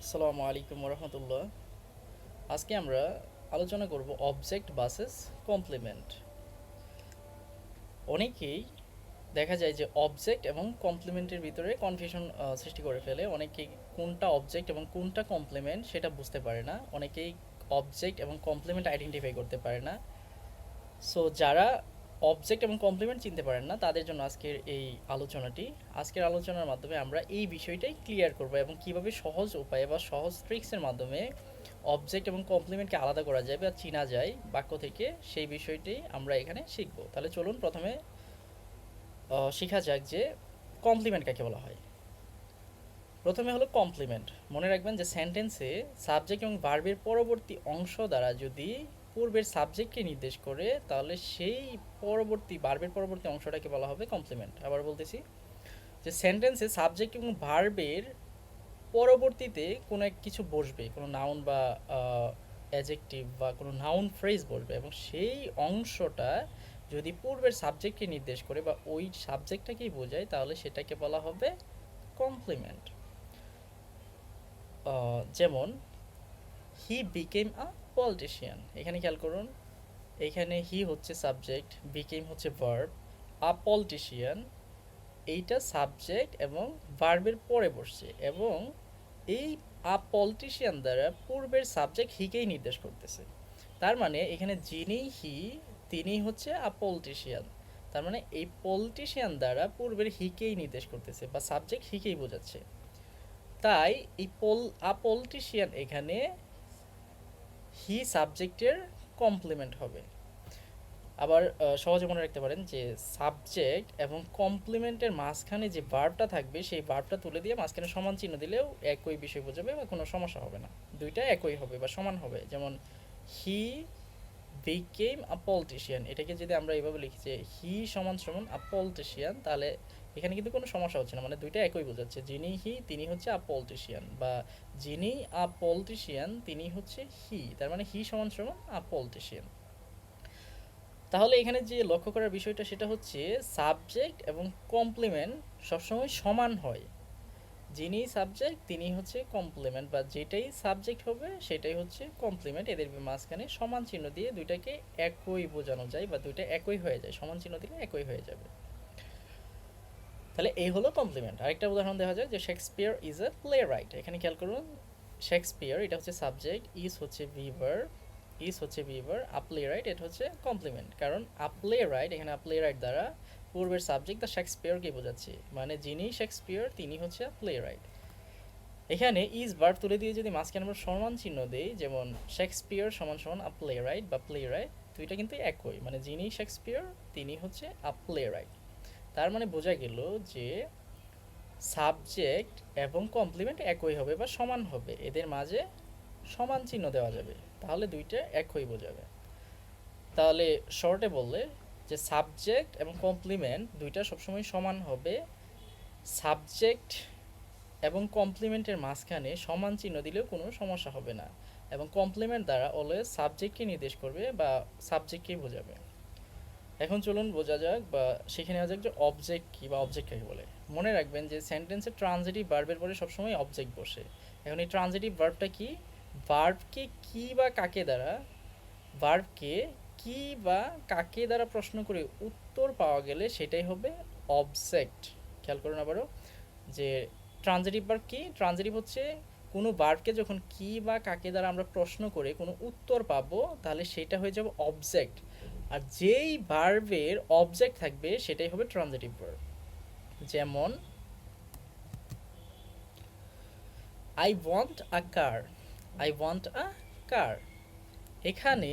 আসসালামু আলাইকুম রহমতুল্লাহ। আজকে আমরা আলোচনা করব অবজেক্ট ভার্সেস কমপ্লিমেন্ট। অনেকেই দেখা যায় যে অবজেক্ট এবং কমপ্লিমেন্টের ভিতরে কনফিউশন সৃষ্টি করে ফেলে। অনেকেই কোনটা অবজেক্ট এবং কোনটা কমপ্লিমেন্ট সেটা বুঝতে পারে না। অনেকেই অবজেক্ট এবং কমপ্লিমেন্ট আইডেন্টিফাই করতে পারে না। সো যারা অবজেক্ট এবং কমপ্লিমেন্ট চিনতে পারেন না তাদের জন্য আজকের এই আলোচনাটি। আজকের আলোচনার মাধ্যমে আমরা এই বিষয়টাই ক্লিয়ার করব এবং কিভাবে সহজ উপায়ে বা সহজ ট্রিক্সের মাধ্যমে অবজেক্ট এবং কমপ্লিমেন্টকে আলাদা করা যায় বা চেনা যায় বাক্য থেকে, সেই বিষয়টি আমরা এখানে শিখব। তাহলে চলুন প্রথমে শেখা যাক যে কমপ্লিমেন্ট কাকে বলা হয়। প্রথমে হলো কমপ্লিমেন্ট। মনে রাখবেন যে সেন্টেন্সে সাবজেক্ট এবং ভার্বের পরবর্তী অংশ দ্বারা যদি পূর্বের সাবজেক্টকে নির্দেশ করে তাহলে সেই পরবর্তী ভার্বের পরবর্তী অংশটাকে বলা হবে কমপ্লিমেন্ট। আবার বলতেছি যে সেন্টেন্সে সাবজেক্ট এবং ভার্বের পরবর্তীতে কোনো এক কিছু বসবে, কোনো নাউন বা অ্যাজেক্টিভ বা কোনো নাউন ফ্রেজ বসবে এবং সেই অংশটা যদি পূর্বের সাবজেক্টকে নির্দেশ করে বা ওই সাবজেক্টটাকেই বোঝায় তাহলে সেটাকে বলা হবে কমপ্লিমেন্ট। যেমন হি বিকেম আ পলিটিশিয়ান, এখানে খেয়াল করুন, এখানে হি হচ্ছে সাবজেক্ট, বিকেম হচ্ছে ভার্ব, আ পলিটিশিয়ান এইটা সাবজেক্ট এবং ভার্বের পরে বসছে এবং এই আ পলিটিশিয়ান দ্বারা পূর্বের সাবজেক্ট হিকেই নির্দেশ করতেছে। তার মানে এখানে যিনি হি তিনি হচ্ছে আ পলিটিশিয়ান। তার মানে এই পলিটিশিয়ান দ্বারা পূর্বের হিকেই নির্দেশ করতেছে বা সাবজেক্ট হিকেই বোঝাচ্ছে। তাই এই আ পলিটিশিয়ান এখানে হি সাবজেক্টের কমপ্লিমেন্ট হবে। আবার সহজে মনে রাখতে পারেন যে সাবজেক্ট এবং কমপ্লিমেন্টের মাঝখানে যে ভার্বটা থাকবে সেই ভার্বটা তুলে দিয়ে মাঝখানে সমান চিহ্ন দিলেও একই বিষয় বোঝাবে বা কোনো সমস্যা হবে না, দুইটা একই হবে বা সমান হবে। যেমন হি বিকেম আ পলিটিশিয়ান, এটাকে যদি আমরা এইভাবে লিখি যে হি সমান সমান আ পলিটিশিয়ান, তাহলে এখানে কিন্তু কোনো সমস্যা হচ্ছে না, মানে দুইটা একই বোঝাচ্ছে। যিনি হি তিনি হচ্ছে আ পলিটিশিয়ান, বা যিনি আ পলিটিশিয়ান তিনি হচ্ছে হি, তার মানে হি সমান সমান আ পলিটিশিয়ান। তাহলে এখানে যে লক্ষ্য করার বিষয়টা সেটা হচ্ছে সাবজেক্ট এবং কমপ্লিমেন্ট সবসময় সমান হয়। যিনি সাবজেক্ট তিনি হচ্ছে কমপ্লিমেন্ট, বা যেটাই সাবজেক্ট হবে সেটাই হচ্ছে কমপ্লিমেন্ট। এদের মাঝখানে সমান চিহ্ন দিয়ে দুইটাকে একই বোঝানো যায় বা দুইটা একই হয়ে যায়, সমান চিহ্ন দিলে একই হয়ে যাবে। তাহলে এই হলো কমপ্লিমেন্ট। আরেকটা উদাহরণ দেওয়া যায় যে Shakespeare is a play right. এখানে খেয়াল করুন, শেক্সপিয়ার এটা হচ্ছে সাবজেক্ট, ইজ হচ্ছে ভিভার, আ প্লে রাইট এটা হচ্ছে কমপ্লিমেন্ট। কারণ আ প্লে রাইট, এখানে আ প্লে রাইট দ্বারা পূর্বের সাবজেক্ট দ্য শেক্সপিয়ারকে বোঝাচ্ছে, মানে যিনি শেক্সপিয়ার তিনি হচ্ছে আ প্লে রাইট। এখানে ইজ ভার্ব তুলে দিয়ে যদি মাঝখানে আমরা সমান চিহ্ন দেই, যেমন শেক্সপিয়ার সমান সমান আ প্লে রাইট বা প্লে রাইট, দুইটা কিন্তু একই, মানে যিনি শেক্সপিয়ার তিনি হচ্ছে আ প্লে রাইট। তার মানে বোঝা গেল যে সাবজেক্ট এবং কমপ্লিমেন্ট একই হবে বা সমান হবে, এদের মাঝে সমান চিহ্ন দেওয়া যাবে, তাহলে দুইটা একই বোঝাবে। তাহলে শর্টে বললে যে সাবজেক্ট এবং কমপ্লিমেন্ট দুইটা সবসময় সমান হবে। সাবজেক্ট এবং কমপ্লিমেন্টের মাঝখানে সমান চিহ্ন দিলেও কোনো সমস্যা হবে না, এবং কমপ্লিমেন্ট দ্বারা অলওয়েজ সাবজেক্টকে নির্দেশ করবে বা সাবজেক্টকেই বোঝাবে। এখন চলুন বোঝা যাক বা শিখে নেওয়া যাক যে অবজেক্ট কী বা অবজেক্ট কাকে বলে। মনে রাখবেন যে সেন্টেন্সের ট্রানজিটিভ ভার্বের পরে সবসময় অবজেক্ট বসে। এখন এই ট্রানজিটিভ ভার্বটা কি, ভার্বকে কি বা কাকে দ্বারা, ভার্বকে কি বা কাকে দ্বারা প্রশ্ন করে উত্তর পাওয়া গেলে সেটাই হবে অবজেক্ট। খেয়াল করুন আবারও যে ট্রানজিটিভ ভার্ব কি, ট্রানজিটিভ হচ্ছে কোনো ভার্বকে যখন কি বা কাকে দ্বারা আমরা প্রশ্ন করে কোনো উত্তর পাবো তাহলে সেটা হয়ে যাবে অবজেক্ট, আর যেই ভার্বের অবজেক্ট থাকবে সেটাই হবে ট্রানজিটিভ ভার্ব। যেমন I want a car, I want a car, এখানে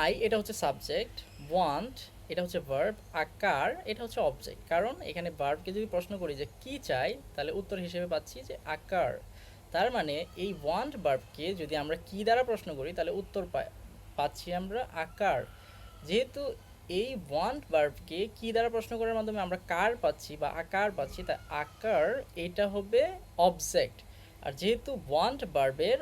আই এটা হচ্ছে সাবজেক্ট, ওয়ান্ট এটা হচ্ছে ভার্ব, আকার এটা হচ্ছে অবজেক্ট। কারণ এখানে ভার্বকে যদি প্রশ্ন করি যে কি চাই তাহলে উত্তর হিসেবে পাচ্ছি যে আকার। তার মানে এই ওয়ান্ট ভার্বকে যদি আমরা কি দ্বারা প্রশ্ন করি তাহলে উত্তর পাচ্ছি আমরা আকার। যেহেতু এই ওয়ান্ট ভার্বকে কি দ্বারা প্রশ্ন করার মাধ্যমে আমরা কার পাচ্ছি বা আকার পাচ্ছি, তাই আকার এটা হবে অবজেক্ট। আর যেহেতু ওয়ান্ট ভার্বের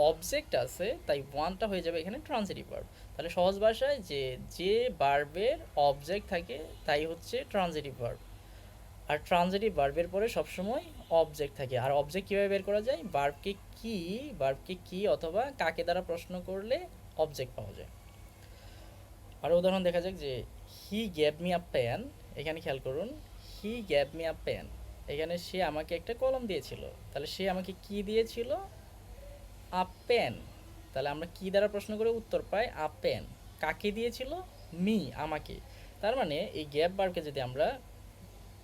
অবজেক্ট আছে তাই ওয়ানটা হয়ে যাবে এখানে ট্রানজিটিভ ভার্ব। তাহলে সহজ ভাষায় যে যে ভার্বের অবজেক্ট থাকে তাই হচ্ছে ট্রানজিটিভ ভার্ব। আর ট্রানজিটিভ ভার্বের পরে সবসময় অবজেক্ট থাকে। আর অবজেক্ট কীভাবে বের করা যায়? ভার্বকে কি অথবা কাকে দ্বারা প্রশ্ন করলে অবজেক্ট পাওয়া যায়। আরও উদাহরণ দেখা যাক যে he gave me a pen. এখানে খেয়াল করুন, he gave me a pen, এখানে সে আমাকে একটা কলম দিয়েছিল। তাহলে সে আমাকে কি দিয়েছিল? A pen. তাহলে আমরা কি দ্বারা প্রশ্ন করে উত্তর পাই আ পেন। কাকে দিয়েছিল? মি, আমাকে। তার মানে এই গ্যাপ বারকে যদি আমরা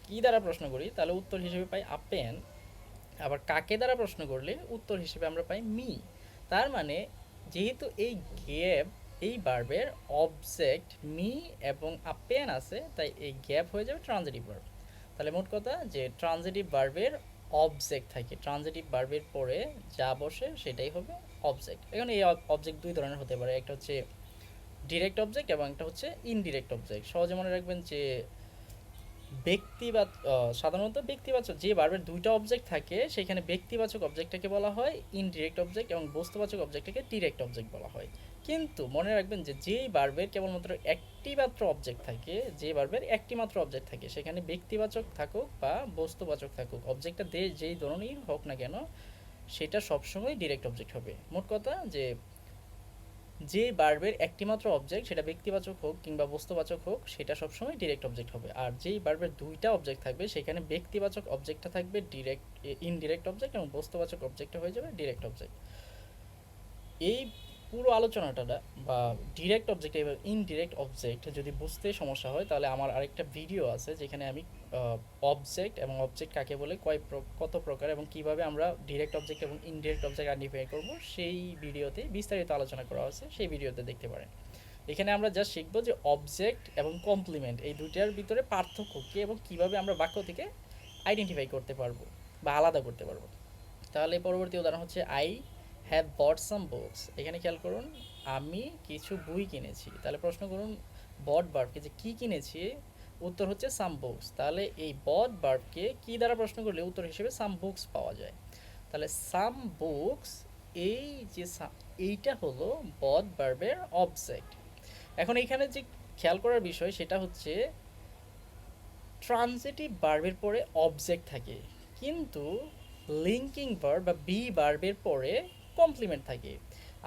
কি দ্বারা প্রশ্ন করি তাহলে উত্তর হিসেবে পাই আ পেন। আবার কাকে দ্বারা প্রশ্ন করলে উত্তর হিসেবে আমরা পাই মি। তার মানে যেহেতু এই গ্যাপ এই ভার্বের অবজেক্ট মি এবং আ পেন আছে, তাই এই গ্যাপ হয়ে যাবে ট্রানজিটিভ ভার্ব। তাহলে মোট কথা যে ট্রানজিটিভ ভার্বের অবজেক্ট থাকে, ট্রানজিটিভ ভার্বের পরে যা বসে সেটাই হবে অবজেক্ট। এখন এই অবজেক্ট দুই ধরনের হতে পারে, একটা হচ্ছে ডিরেক্ট অবজেক্ট এবং একটা হচ্ছে ইনডিরেক্ট অবজেক্ট। সহজে মনে রাখবেন যে সাধারণত ব্যক্তিবাচক যে ভার্বের দুইটা অবজেক্ট থাকে সেখানে ব্যক্তিবাচক অবজেক্টটাকে বলা হয় ইনডিরেক্ট অবজেক্ট এবং বস্তুবাচক অবজেক্টটাকে ডিরেক্ট অবজেক্ট বলা হয়। কিন্তু মনে রাখবেন যে যেই ভার্বের কেবলমাত্র একটি মাত্র অবজেক্ট থাকে, যে ভার্বের একটি মাত্র অবজেক্ট থাকে, সেখানে ব্যক্তিবাচক থাকুক বা বস্তুবাচক থাকুক, অবজেক্টটা যেই ধরনেরই হোক না কেন সেটা সবসময় ডিরেক্ট অবজেক্ট হবে। মোট কথা যে যে ভার্বের একটিমাত্র অবজেক্ট সেটা ব্যক্তিবাচক হোক কিংবা বস্তুবাচক হোক সেটা সবসময় ডিরেক্ট অবজেক্ট হবে। আর যেই ভার্বের দুইটা অবজেক্ট থাকবে সেখানে ব্যক্তিবাচক অবজেক্টটা থাকবে ইনডিরেক্ট অবজেক্ট এবং বস্তুবাচক অবজেক্টটা হয়ে যাবে ডিরেক্ট অবজেক্ট। এই পুরো আলোচনাটা বা ডিরেক্ট অবজেক্ট এবং ইনডিরেক্ট অবজেক্ট যদি বুঝতে সমস্যা হয় তাহলে আমার আরেকটা ভিডিও আছে যেখানে আমি অবজেক্ট এবং অবজেক্ট কাকে বলে, কত প্রকার এবং কিভাবে আমরা ডিরেক্ট অবজেক্ট এবং ইনডিরেক্ট অবজেক্ট আইডেন্টিফাই করব সেই ভিডিওতে বিস্তারিত আলোচনা করা আছে, সেই ভিডিওতে দেখতে পারেন। এখানে আমরা জাস্ট শিখবো যে অবজেক্ট এবং কমপ্লিমেন্ট এই দুইটার ভিতরে পার্থক্য কী এবং কিভাবে আমরা বাক্য থেকে আইডেন্টিফাই করতে পারবো বা আলাদা করতে পারবো। তাহলে পরবর্তী উদাহরণ হচ্ছে I have bought some books. এখানে খেয়াল করুন, আমি কিছু বই কিনেছি। তাহলে প্রশ্ন করুন বট ভার্বকে যে কি কিনেছি, উত্তর হচ্ছে সাম বুকস। তাহলে এই বট ভার্বকে কি দ্বারা প্রশ্ন করলে উত্তর হিসেবে সাম বুকস পাওয়া যায়। তাহলে সাম বুকস, এই যে এইটা হলো বট ভার্বের অবজেক্ট। এখন এখানে যে খেয়াল করার বিষয় সেটা হচ্ছে ট্রানজিটিভ ভার্বের পরে অবজেক্ট থাকে, কিন্তু লিঙ্কিং ভার্ব বা বি ভার্বের পরে কমপ্লিমেন্ট থাকে।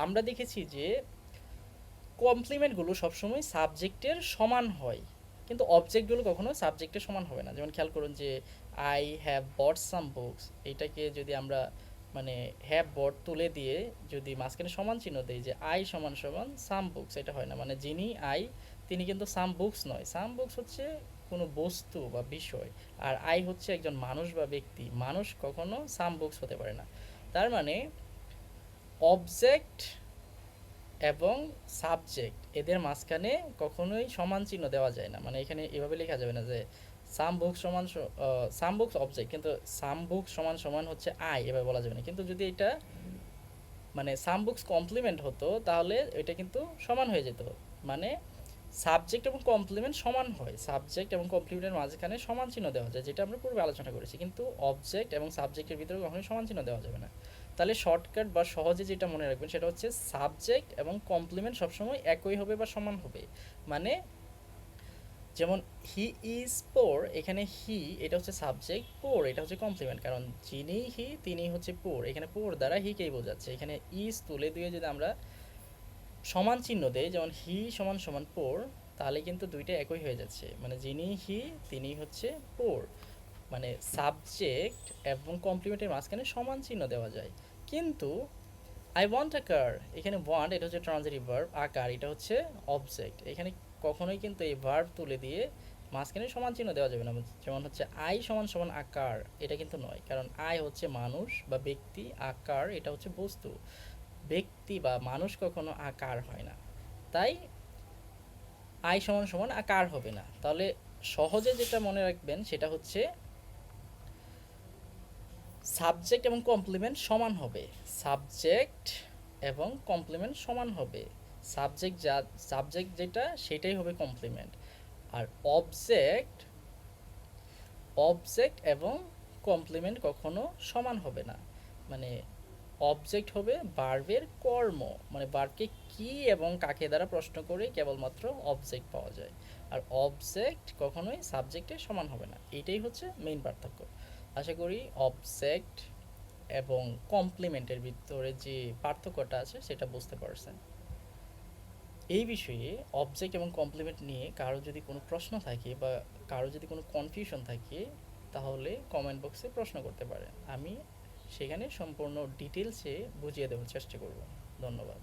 আমরা দেখেছি যে কমপ্লিমেন্টগুলো সবসময় সাবজেক্টের সমান হয়, কিন্তু অবজেক্টগুলো কখনো সাবজেক্টের সমান হবে না। যেমন খেয়াল করুন যে I have bought some books, এইটাকে যদি আমরা মানে হ্যাভ বট তুলে দিয়ে যদি মাঝখানে সমান চিহ্ন দেই যে আই সমান সমান সাম বুকস, এটা হয় না। মানে যিনি আই তিনি কিন্তু সাম বুকস নয়। সাম বুকস হচ্ছে কোনো বস্তু বা বিষয়, আর আই হচ্ছে একজন মানুষ বা ব্যক্তি। মানুষ কখনো সাম বুকস হতে পারে না। তার মানে অবজেক্ট এবং সাবজেক্ট এদের মাঝখানে কখনোই সমান চিহ্ন দেওয়া যায় না। মানে এখানে এভাবে লেখা যাবে না যে সাম বুকস সমান সাম বুকস অবজেক্ট কিন্তু সাম বুকস সমান সমান হচ্ছে আই, এভাবে বলা যাবে না। কিন্তু যদি এটা মানে সাম বুকস কমপ্লিমেন্ট হতো তাহলে এটা কিন্তু সমান হয়ে যেত। মানে সাবজেক্ট এবং কমপ্লিমেন্ট সমান হয়, সাবজেক্ট এবং কমপ্লিমেন্টের মাঝখানে সমান চিহ্ন দেওয়া যায়, যেটা আমরা পূর্বে আলোচনা করেছি। কিন্তু অবজেক্ট এবং সাবজেক্টের ভিতরে কখনোই সমান চিহ্ন দেওয়া যাবে না। তাহলে শর্টকাট বা সহজে যেটা মনে রাখবেন সেটা হচ্ছে সাবজেক্ট এবং কমপ্লিমেন্ট সবসময় একই হবে বা সমান হবে। মানে যেমন হি ইজ পোর, এখানে হি এটা হচ্ছে সাবজেক্ট, পোর এটা হচ্ছে কমপ্লিমেন্ট। কারণ যিনি হি তিনি হচ্ছে পোর, এখানে পোর দ্বারা হিকেই বোঝাচ্ছে। এখানে ইজ তুলে দিয়ে যদি আমরা সমান চিহ্ন দেয় যেমন হি সমান সমান পোর, তাহলে কিন্তু দুইটা একই হয়ে যাচ্ছে। মানে যিনি হি তিনি হচ্ছে পোর, মানে সাবজেক্ট এবং কমপ্লিমেন্টের মাঝখানে সমান চিহ্ন দেওয়া যায়। কিন্তু আই ওয়ান্ট আ কার, এখানে ওয়ান্ট এটা হচ্ছে ট্রানজিটিভ ভার্ব, আ কার এটা হচ্ছে অবজেক্ট। এখানে কখনোই কিন্তু এই ভার্ব তুলে দিয়ে মাঝখানে সমান চিহ্ন দেওয়া যাবে না। যেমন হচ্ছে আই সমান সমান আকার, এটা কিন্তু নয়, কারণ আই হচ্ছে মানুষ বা ব্যক্তি, আকার এটা হচ্ছে বস্তু। ব্যক্তি বা মানুষ কখনো আকার হয় না, তাই আই সমান সমান আকার হবে না। তাহলে সহজে যেটা মনে রাখবেন সেটা হচ্ছে সাবজেক্ট এবং কমপ্লিমেন্ট সমান হবে, সাবজেক্ট এবং কমপ্লিমেন্ট সমান হবে। সাবজেক্ট যেটা সেটাই হবে কমপ্লিমেন্ট। আর অবজেক্ট এবং কমপ্লিমেন্ট কখনো সমান হবে না। মানে অবজেক্ট হবে ভার্বের কর্ম, মানে ভার্বকে কি এবং কাকে দ্বারা প্রশ্ন করে কেবলমাত্র অবজেক্ট পাওয়া যায়। আর অবজেক্ট কখনোই সাবজেক্টের সমান হবে না, এটাই হচ্ছে মেইন পার্থক্য। আশা করি অবজেক্ট এবং কমপ্লিমেন্টের ভিতরে যে পার্থক্যটা আছে সেটা বুঝতে পারছেন। এই বিষয়ে অবজেক্ট এবং কমপ্লিমেন্ট নিয়ে কারো যদি কোনো প্রশ্ন থাকে বা কারো যদি কোনো কনফিউশন থাকে, তাহলে কমেন্ট বক্সে প্রশ্ন করতে পারেন, আমি সেখানে সম্পূর্ণ ডিটেলসে বুঝিয়ে দেওয়ার চেষ্টা করব। ধন্যবাদ।